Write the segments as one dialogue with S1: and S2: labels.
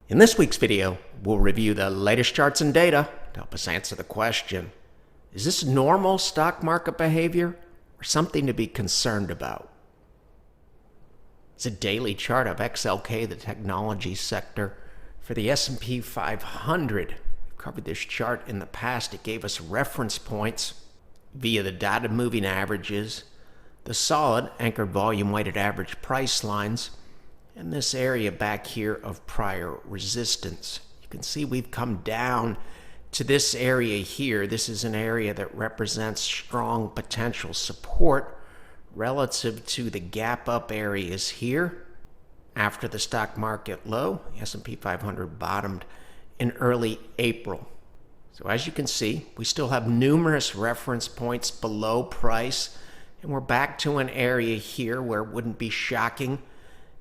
S1: In this week's video, we'll review the latest charts and data to help us answer the question, is this normal stock market behavior or something to be concerned about? It's a daily chart of XLK, the technology sector. For the S&P 500, we've covered this chart in the past. It gave us reference points via the dotted moving averages, the solid anchored volume weighted average price lines, and this area back here of prior resistance. You can see we've come down to this area here. This is an area that represents strong potential support relative to the gap up areas here. After the stock market low, the S&P 500 bottomed in early April. So as you can see, we still have numerous reference points below price, and we're back to an area here where it wouldn't be shocking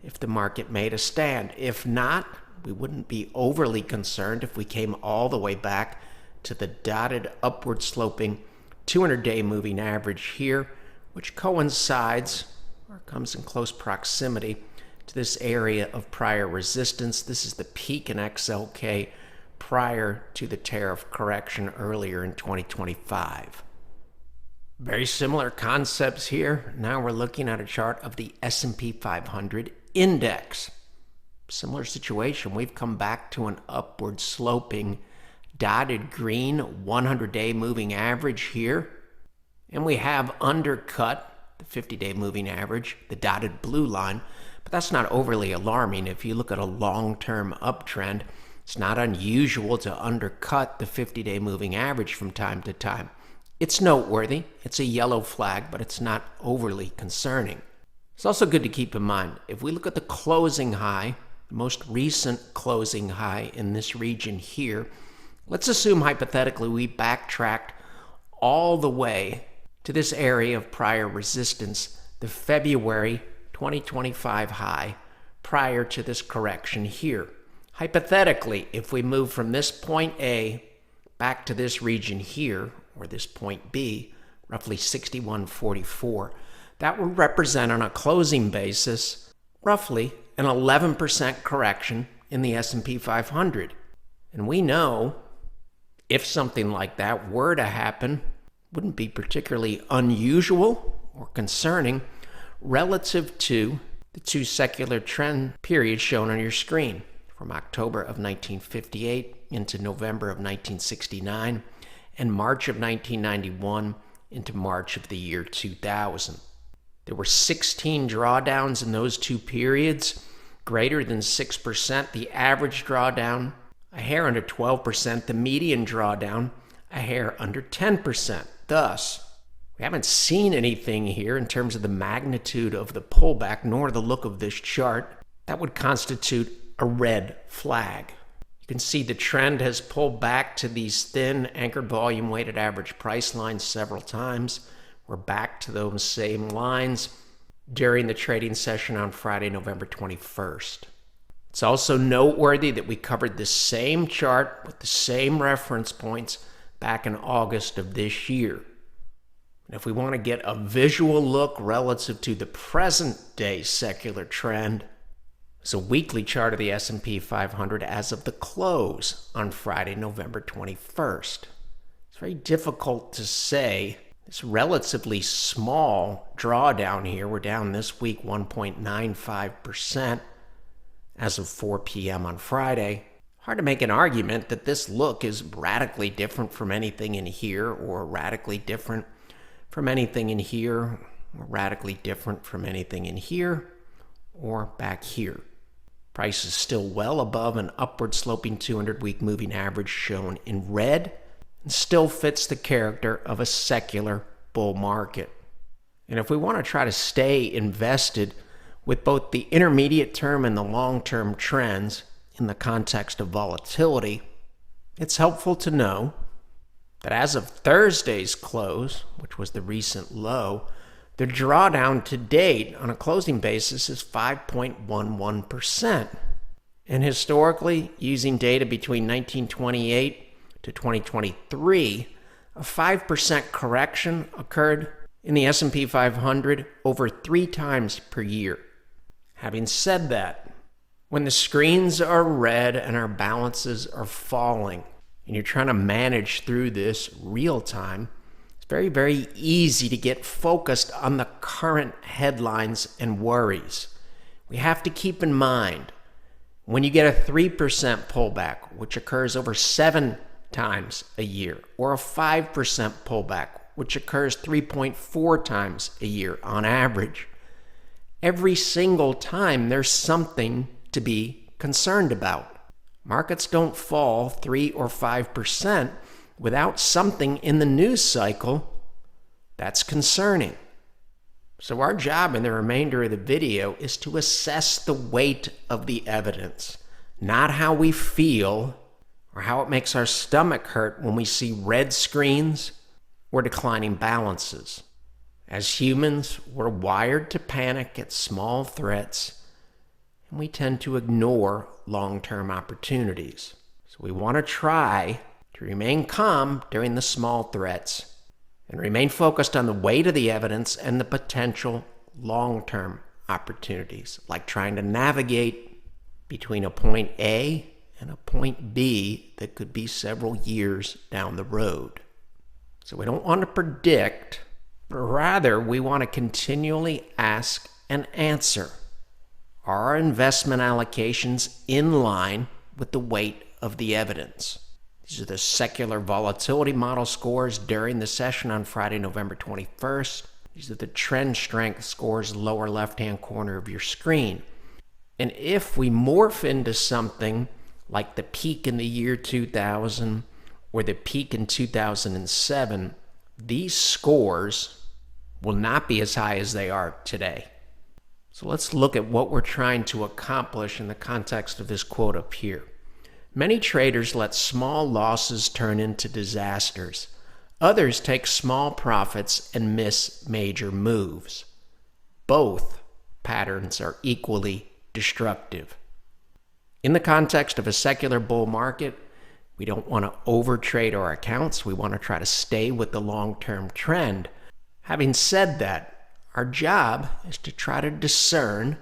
S1: if the market made a stand. If not, we wouldn't be overly concerned if we came all the way back to the dotted upward sloping 200-day moving average here, which coincides or comes in close proximity to this area of prior resistance. This is the peak in XLK prior to the tariff correction earlier in 2025. Very similar concepts here. Now we're looking at a chart of the S&P 500 index. Similar situation. We've come back to an upward sloping dotted green 100-day moving average here. And we have undercut the 50-day moving average, the dotted blue line. But that's not overly alarming. If you look at a long-term uptrend, it's not unusual to undercut the 50-day moving average from time to time. It's noteworthy. It's a yellow flag, but it's not overly concerning. It's also good to keep in mind, if we look at the closing high, the most recent closing high in this region here, let's assume hypothetically we backtracked all the way to this area of prior resistance, the February 2025 high prior to this correction here. Hypothetically, if we move from this point A back to this region here, or this point B, roughly 61.44, that would represent on a closing basis roughly an 11% correction in the S&P 500. And we know if something like that were to happen, wouldn't be particularly unusual or concerning relative to the two secular trend periods shown on your screen from October of 1958 into November of 1969 and March of 1991 into March of the year 2000. There were 16 drawdowns in those two periods, greater than 6%. The average drawdown, a hair under 12%. The median drawdown, a hair under 10%. Thus, we haven't seen anything here in terms of the magnitude of the pullback, nor the look of this chart, that would constitute a red flag. You can see the trend has pulled back to these thin anchored volume weighted average price lines several times. We're back to those same lines during the trading session on Friday, November 21st. It's also noteworthy that we covered the same chart with the same reference points back in August of this year. And if we want to get a visual look relative to the present day secular trend, it's a weekly chart of the S&P 500 as of the close on Friday, November 21st. It's very difficult to say. This relatively small drawdown here, we're down this week 1.95% as of 4 p.m. on Friday. Hard to make an argument that this look is radically different from anything in here, or radically different from anything in here, or radically different from anything in here, or back here. Price is still well above an upward sloping 200-week moving average shown in red, and still fits the character of a secular bull market. And if we want to try to stay invested with both the intermediate term and the long-term trends in the context of volatility, it's helpful to know that as of Thursday's close, which was the recent low, the drawdown to date on a closing basis is 5.11%. And historically, using data between 1928 to 2023, a 5% correction occurred in the S&P 500 over 3 times per year. Having said that, When the screens are red and our balances are falling, and you're trying to manage through this real time, it's very, very easy to get focused on the current headlines and worries. We have to keep in mind, when you get a 3% pullback, which occurs over 7 times a year, or a 5% pullback, which occurs 3.4 times a year on average, every single time there's something to be concerned about. Markets don't fall 3 or 5% without something in the news cycle that's concerning. So our job in the remainder of the video is to assess the weight of the evidence, not how we feel or how it makes our stomach hurt when we see red screens or declining balances. As humans, we're wired to panic at small threats, and we tend to ignore long-term opportunities. So we want to try to remain calm during the small threats and remain focused on the weight of the evidence and the potential long-term opportunities, like trying to navigate between a point A and a point B that could be several years down the road. So we don't want to predict, but rather we want to continually ask and answer. Are our investment allocations in line with the weight of the evidence? These are the secular volatility model scores during the session on Friday, November 21st. These are the trend strength scores, lower left-hand corner of your screen. And if we morph into something like the peak in the year 2000 or the peak in 2007, these scores will not be as high as they are today. So let's look at what we're trying to accomplish in the context of this quote up here. Many traders let small losses turn into disasters. Others take small profits and miss major moves. Both patterns are equally destructive. In the context of a secular bull market, we don't want to overtrade our accounts. We want to try to stay with the long-term trend. Having said that, our job is to try to discern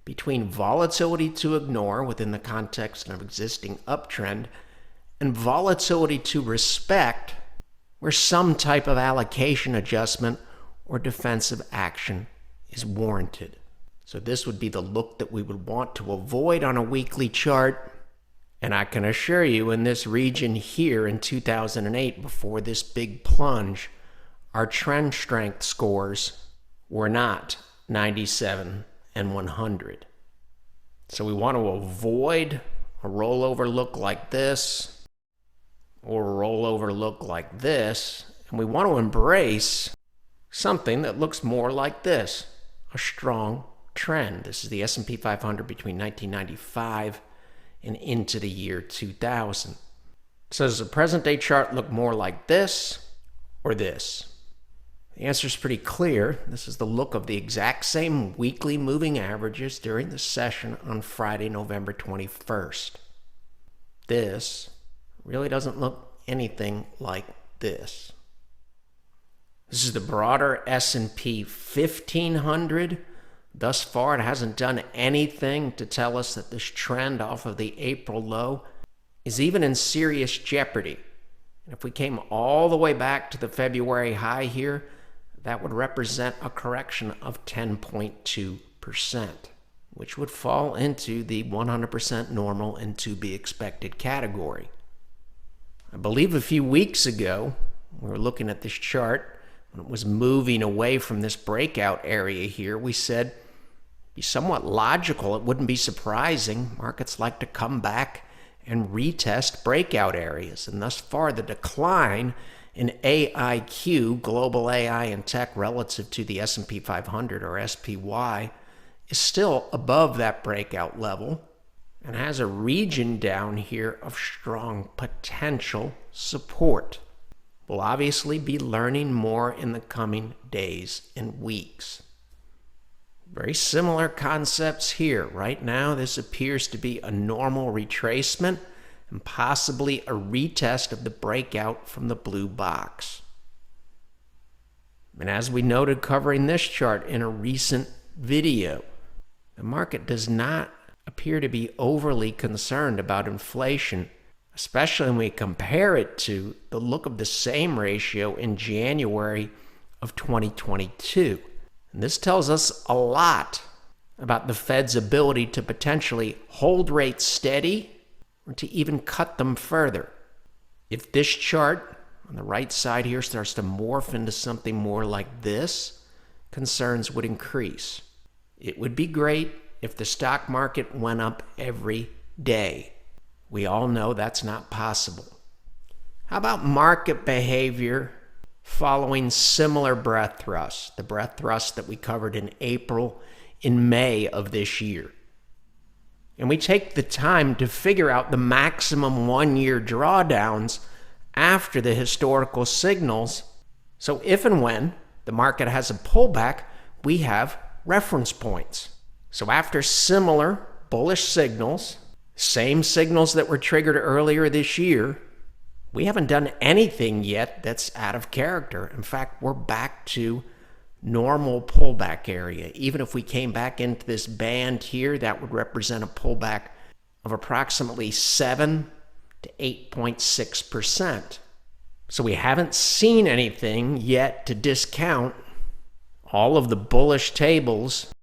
S1: between volatility to ignore within the context of existing uptrend and volatility to respect where some type of allocation adjustment or defensive action is warranted. So this would be the look that we would want to avoid on a weekly chart. And I can assure you, in this region here in 2008, before this big plunge, our trend strength scores were not 97 and 100. So we want to avoid a rollover look like this or a rollover look like this. And we want to embrace something that looks more like this, a strong trend. This is the S&P 500 between 1995 and into the year 2000. So does the present day chart look more like this or this? The answer is pretty clear. This is the look of the exact same weekly moving averages during the session on Friday, November 21st. This really doesn't look anything like this. This is the broader S&P 1500. Thus far, it hasn't done anything to tell us that this trend off of the April low is even in serious jeopardy. And if we came all the way back to the February high here, that would represent a correction of 10.2%, which would fall into the 100% normal and to be expected category. I believe a few weeks ago, we were looking at this chart, when it was moving away from this breakout area here, we said it'd be somewhat logical, it wouldn't be surprising. Markets like to come back and retest breakout areas. And thus far, the decline in AIQ, global AI and tech relative to the S&P 500 or SPY, is still above that breakout level and has a region down here of strong potential support. We'll obviously be learning more in the coming days and weeks. Very similar concepts here. Right now, this appears to be a normal retracement and possibly a retest of the breakout from the blue box. And as we noted covering this chart in a recent video, the market does not appear to be overly concerned about inflation, especially when we compare it to the look of the same ratio in January of 2022. And this tells us a lot about the Fed's ability to potentially hold rates steady or to even cut them further. If this chart on the right side here starts to morph into something more like this, concerns would increase. It would be great if the stock market went up every day. We all know that's not possible. How about market behavior following similar breadth thrusts, the breadth thrust that we covered in April, in May of this year? And we take the time to figure out the maximum one-year drawdowns after the historical signals. So if and when the market has a pullback, we have reference points. So after similar bullish signals, same signals that were triggered earlier this year, we haven't done anything yet that's out of character. In fact, we're back to normal pullback area. Even if we came back into this band here, that would represent a pullback of approximately 7 to 8.6%. So we haven't seen anything yet to discount all of the bullish tables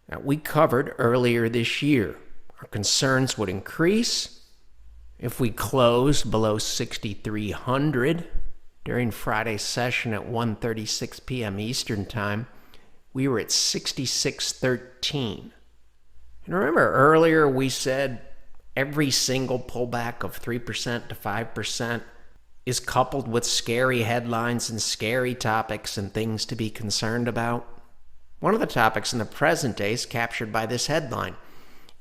S1: that we covered earlier this year. Our concerns would increase if we closed below 6,300 during Friday's session at 1:36 p.m. Eastern Time. We were at 6613. And remember earlier we said every single pullback of 3% to 5% is coupled with scary headlines and scary topics and things to be concerned about. One of the topics in the present day is captured by this headline.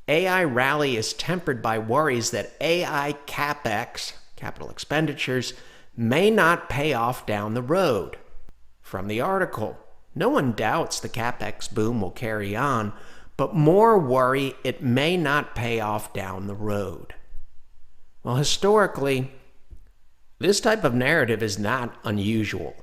S1: AI rally is tempered by worries that AI CapEx, capital expenditures, may not pay off down the road. From the article, no one doubts the CapEx boom will carry on, but more worry it may not pay off down the road. Well, historically, this type of narrative is not unusual.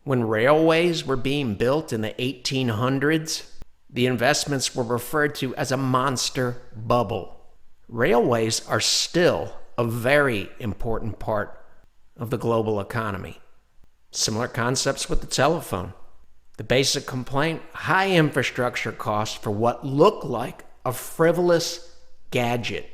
S1: When railways were being built in the 1800s, the investments were referred to as a monster bubble. Railways are still a very important part of the global economy. Similar concepts with the telephone. The basic complaint, high infrastructure costs for what looked like a frivolous gadget.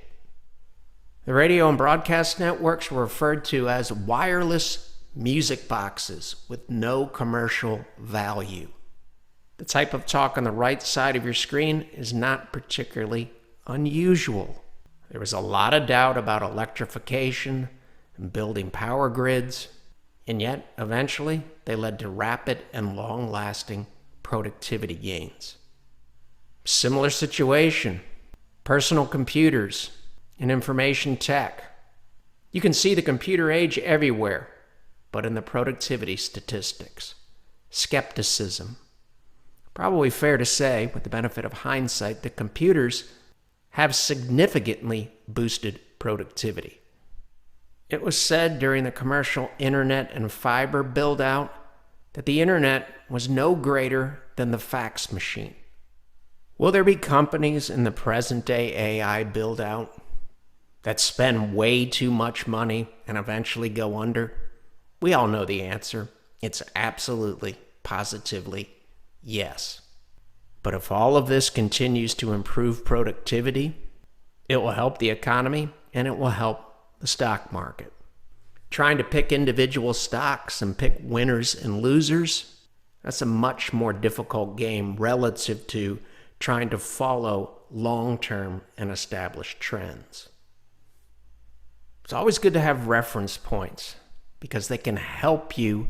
S1: The radio and broadcast networks were referred to as wireless music boxes with no commercial value. The type of talk on the right side of your screen is not particularly unusual. There was a lot of doubt about electrification and building power grids, and yet eventually they led to rapid and long-lasting productivity gains. Similar situation, personal computers and information tech. You can see the computer age everywhere, but in the productivity statistics. Skepticism. Probably fair to say, with the benefit of hindsight, that computers have significantly boosted productivity. It was said during the commercial internet and fiber build-out that the internet was no greater than the fax machine. Will there be companies in the present-day AI build-out that spend way too much money and eventually go under? We all know the answer. It's absolutely, positively yes. But if all of this continues to improve productivity, it will help the economy and it will help the stock market. Trying to pick individual stocks and pick winners and losers, that's a much more difficult game relative to trying to follow long-term and established trends. It's always good to have reference points because they can help you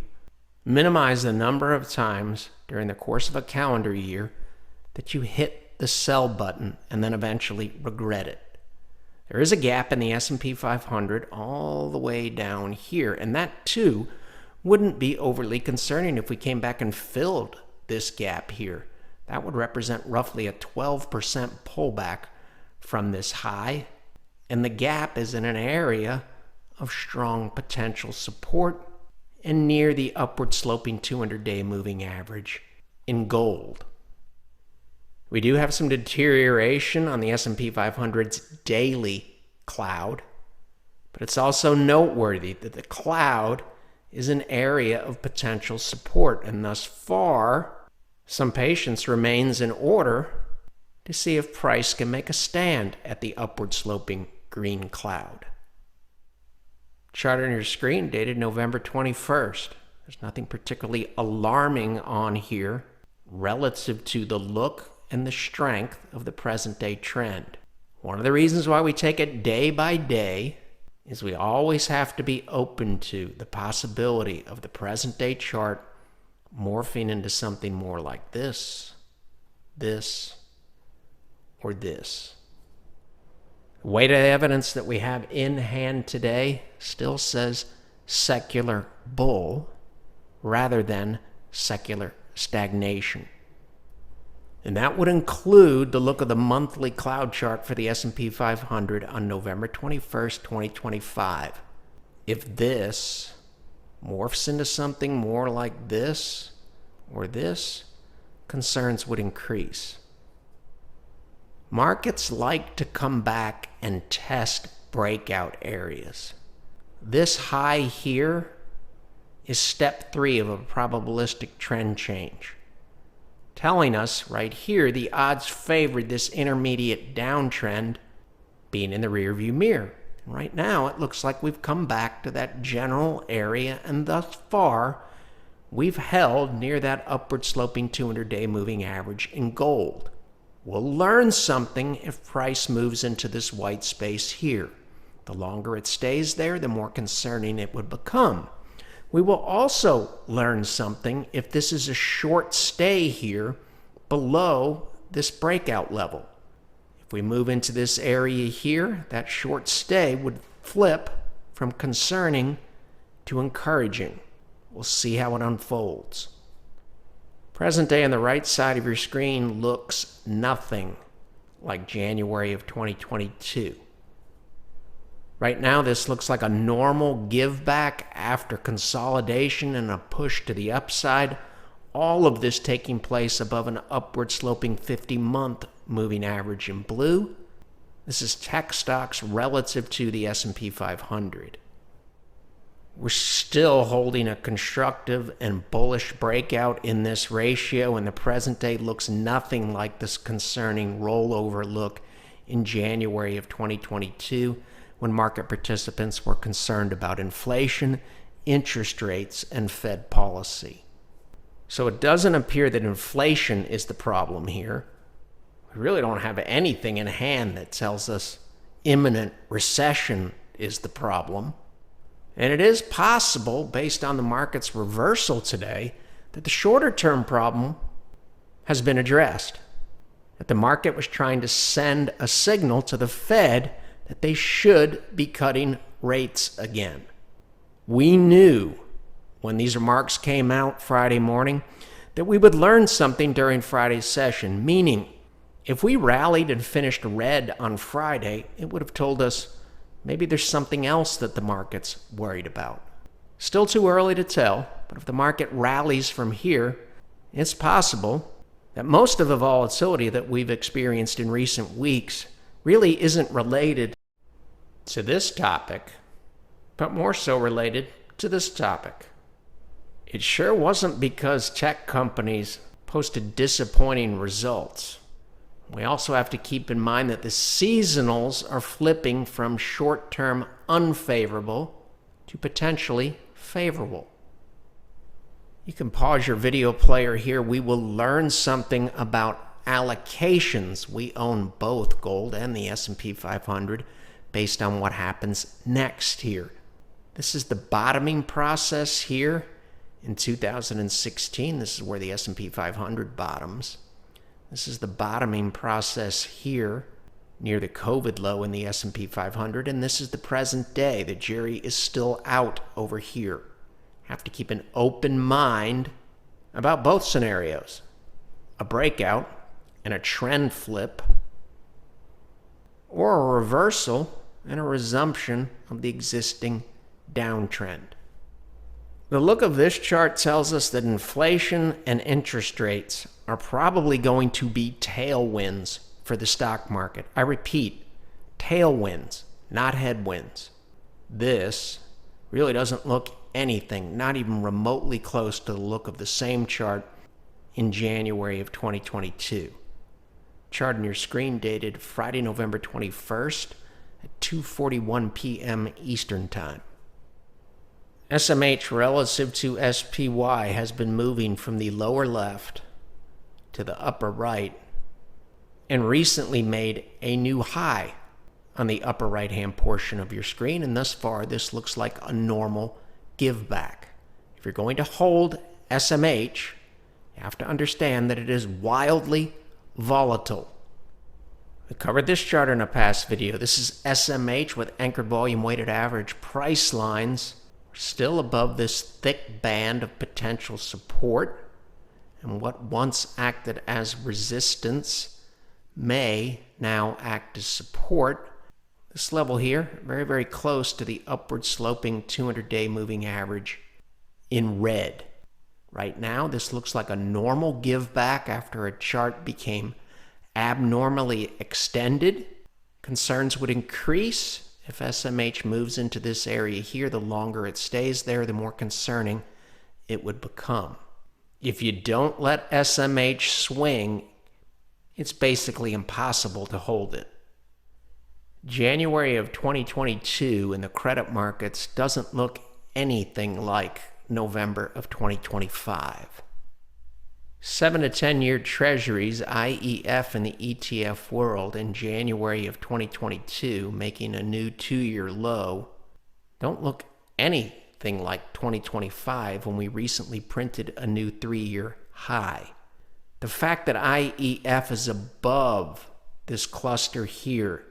S1: minimize the number of times during the course of a calendar year that you hit the sell button and then eventually regret it. There is a gap in the S&P 500 all the way down here, and that too wouldn't be overly concerning if we came back and filled this gap here. That would represent roughly a 12% pullback from this high, and the gap is in an area of strong potential support and near the upward sloping 200-day moving average in gold. We do have some deterioration on the S&P 500's daily cloud, but it's also noteworthy that the cloud is an area of potential support, and thus far, some patience remains in order to see if price can make a stand at the upward sloping green cloud. Chart on your screen dated November 21st. There's nothing particularly alarming on here relative to the look and the strength of the present day trend. One of the reasons why we take it day by day is we always have to be open to the possibility of the present day chart morphing into something more like this, or this. The weighted evidence that we have in hand today still says secular bull rather than secular stagnation. And that would include the look of the monthly cloud chart for the S&P 500 on November 21st, 2025. If this morphs into something more like this or this, concerns would increase. Markets like to come back and test breakout areas. This high here is step 3 of a probabilistic trend change, telling us right here the odds favored this intermediate downtrend being in the rearview mirror. And right now it looks like we've come back to that general area, and thus far we've held near that upward sloping 200-day moving average in gold. We'll learn something if price moves into this white space here. The longer it stays there, the more concerning it would become. We will also learn something if this is a short stay here below this breakout level. If we move into this area here, that short stay would flip from concerning to encouraging. We'll see how it unfolds. Present day on the right side of your screen looks nothing like January of 2022. Right now, this looks like a normal give back after consolidation and a push to the upside. All of this taking place above an upward sloping 50-month moving average in blue. This is tech stocks relative to the S&P 500. We're still holding a constructive and bullish breakout in this ratio, and the present day looks nothing like this concerning rollover look in January of 2022, when market participants were concerned about inflation, interest rates, and Fed policy. So it doesn't appear that inflation is the problem here. We really don't have anything in hand that tells us imminent recession is the problem. And it is possible, based on the market's reversal today, that the shorter-term problem has been addressed. That the market was trying to send a signal to the Fed that they should be cutting rates again. We knew when these remarks came out Friday morning that we would learn something during Friday's session, meaning if we rallied and finished red on Friday, it would have told us maybe there's something else that the market's worried about. Still too early to tell, but if the market rallies from here, it's possible that most of the volatility that we've experienced in recent weeks really isn't related to this topic, but more so related to this topic. It sure wasn't because tech companies posted disappointing results. We also have to keep in mind that the seasonals are flipping from short-term unfavorable to potentially favorable. You can pause your video player here. We will learn something about allocations. We own both gold and the S&P 500 based on what happens next here. This is the bottoming process here in 2016. This is where the S&P 500 bottoms. This is the bottoming process here near the COVID low in the S&P 500, and this is the present day. The jury is still out over here. Have to keep an open mind about both scenarios. A breakout and a trend flip, or a reversal and a resumption of the existing downtrend. The look of this chart tells us that inflation and interest rates are probably going to be tailwinds for the stock market. I repeat, tailwinds, not headwinds. This really doesn't look anything, not even remotely close to the look of the same chart in January of 2022. Chart on your screen dated Friday, November 21st at 2:41 p.m. Eastern Time. SMH relative to SPY has been moving from the lower left to the upper right and recently made a new high on the upper right-hand portion of your screen, and thus far this looks like a normal give back. If you're going to hold SMH, you have to understand that it is wildly volatile. We covered this chart in a past video. This is SMH with anchored volume weighted average price lines. We're still above this thick band of potential support, and what once acted as resistance may now act as support. This level here, very, very close to the upward sloping 200-day moving average in red. Right now, this looks like a normal give back after a chart became abnormally extended. Concerns would increase if SMH moves into this area here. The longer it stays there, the more concerning it would become. If you don't let SMH swing, it's basically impossible to hold it. January of 2022 in the credit markets doesn't look anything like November of 2025. 7 to 10 year treasuries, IEF in the ETF world in January of 2022, making a new 2-year low, don't look anything like 2025 when we recently printed a new 3-year high. The fact that IEF is above this cluster here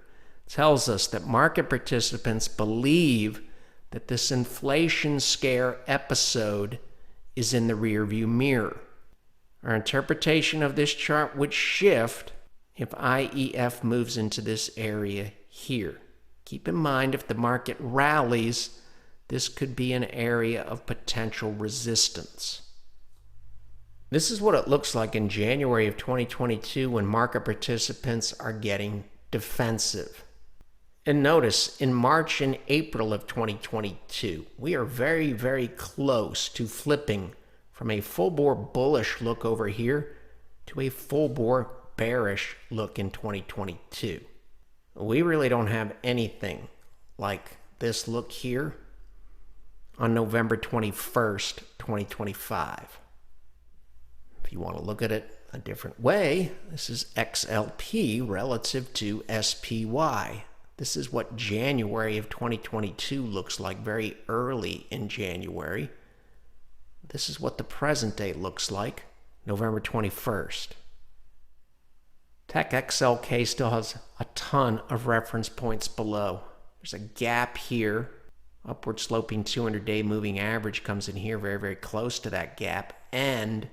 S1: tells us that market participants believe that this inflation scare episode is in the rearview mirror. Our interpretation of this chart would shift if IEF moves into this area here. Keep in mind, if the market rallies, this could be an area of potential resistance. This is what it looks like in January of 2022 when market participants are getting defensive. And notice, in March and April of 2022, we are very, very close to flipping from a full-bore bullish look over here to a full-bore bearish look in 2022. We really don't have anything like this look here on November 21st, 2025. If you want to look at it a different way, this is XLP relative to SPY. This is what January of 2022 looks like very early in January. This is what the present day looks like, November 21st. Tech XLK still has a ton of reference points below. There's a gap here. Upward sloping 200-day moving average comes in here very, very close to that gap. And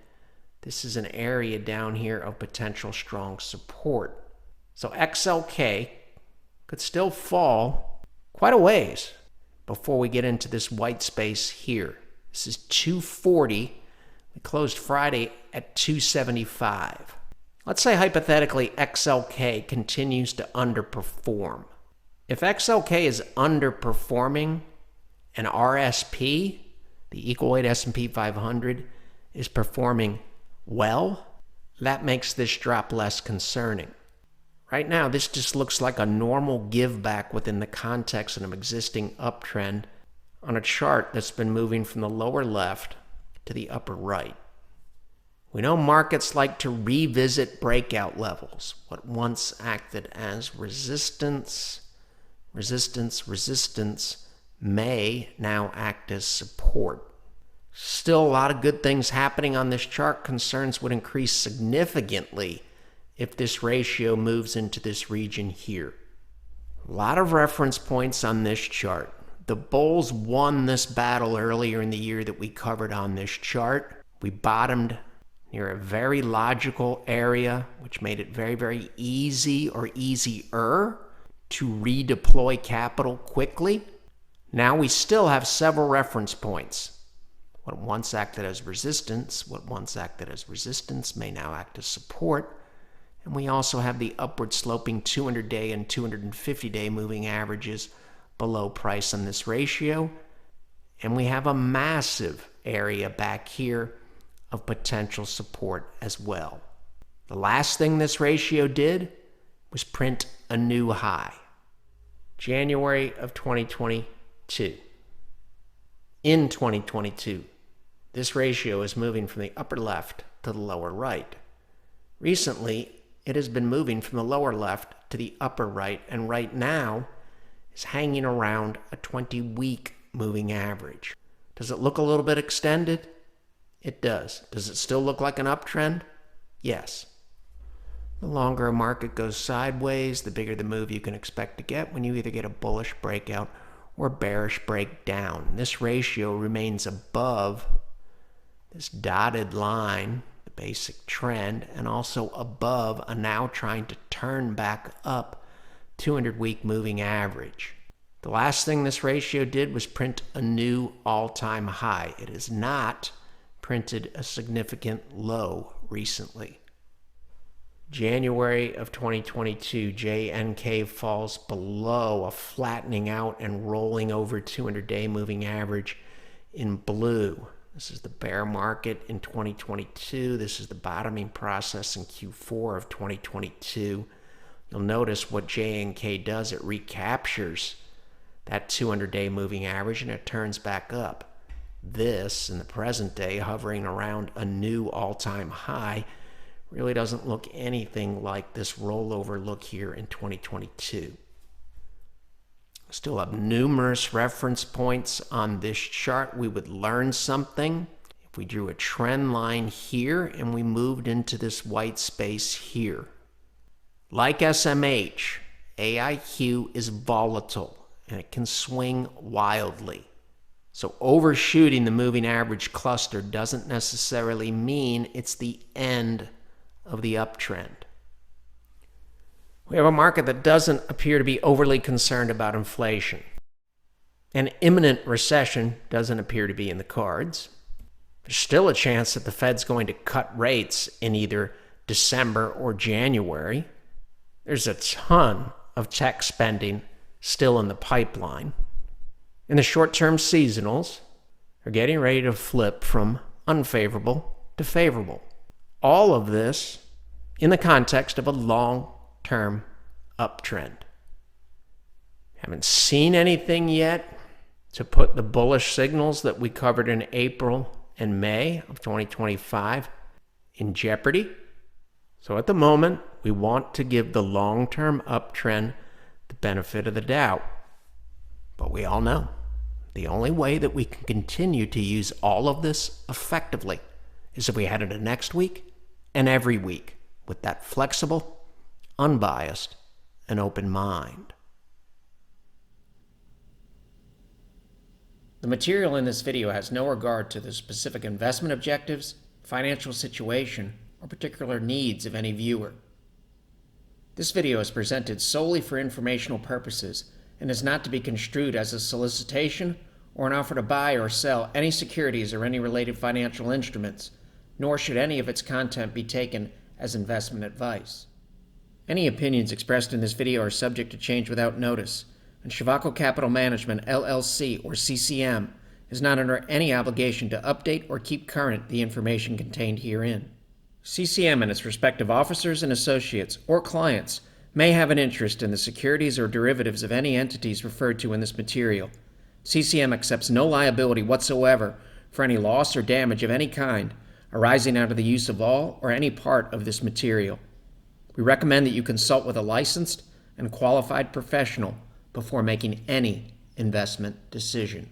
S1: this is an area down here of potential strong support. So XLK could still fall quite a ways before we get into this white space here. This is 240. We closed Friday at 275. Let's say hypothetically XLK continues to underperform. If XLK is underperforming and RSP, the equal weight S&P 500, is performing well, that makes this drop less concerning. Right now, this just looks like a normal give back within the context of an existing uptrend on a chart that's been moving from the lower left to the upper right. We know markets like to revisit breakout levels, what once acted as resistance, may now act as support. Still a lot of good things happening on this chart. Concerns would increase significantly if this ratio moves into this region here. A lot of reference points on this chart. The bulls won this battle earlier in the year that we covered on this chart. We bottomed near a very logical area, which made it very, very easy or easier to redeploy capital quickly. Now we still have several reference points. What once acted as resistance, may now act as support. And we also have the upward sloping 200-day and 250-day moving averages below price on this ratio. And we have a massive area back here of potential support as well. The last thing this ratio did was print a new high. January of 2022. In 2022, this ratio is moving from the upper left to the lower right. Recently, it has been moving from the lower left to the upper right, and right now is hanging around a 20-week moving average. Does it look a little bit extended? It does. Does it still look like an uptrend? Yes. The longer a market goes sideways, the bigger the move you can expect to get when you either get a bullish breakout or bearish breakdown. This ratio remains above this dotted line, the basic trend, and also above a now trying to turn back up 200-week moving average. The last thing this ratio did was print a new all-time high. It has not printed a significant low recently. January of 2022, JNK falls below a flattening out and rolling over 200-day moving average in blue. This is the bear market in 2022. This is the bottoming process in Q4 of 2022. You'll notice what JNK does. It recaptures that 200-day moving average and it turns back up. This, in the present day, hovering around a new all-time high, really doesn't look anything like this rollover look here in 2022. Still have numerous reference points on this chart. We would learn something if we drew a trend line here and we moved into this white space here. Like SMH, AIQ is volatile and it can swing wildly. So overshooting the moving average cluster doesn't necessarily mean it's the end of the uptrend. We have a market that doesn't appear to be overly concerned about inflation. An imminent recession doesn't appear to be in the cards. There's still a chance that the Fed's going to cut rates in either December or January. There's a ton of tech spending still in the pipeline. And the short-term seasonals are getting ready to flip from unfavorable to favorable. All of this in the context of a long-term uptrend. Haven't seen anything yet to put the bullish signals that we covered in April and May of 2025 in jeopardy. So at the moment, we want to give the long-term uptrend the benefit of the doubt. But we all know the only way that we can continue to use all of this effectively is if we head into next week and every week with that flexible, unbiased, and open mind. The material in this video has no regard to the specific investment objectives, financial situation, or particular needs of any viewer. This video is presented solely for informational purposes and is not to be construed as a solicitation or an offer to buy or sell any securities or any related financial instruments, nor should any of its content be taken as investment advice. Any opinions expressed in this video are subject to change without notice, and Shavaco Capital Management, LLC, or CCM, is not under any obligation to update or keep current the information contained herein. CCM and its respective officers and associates or clients may have an interest in the securities or derivatives of any entities referred to in this material. CCM accepts no liability whatsoever for any loss or damage of any kind arising out of the use of all or any part of this material. We recommend that you consult with a licensed and qualified professional before making any investment decision.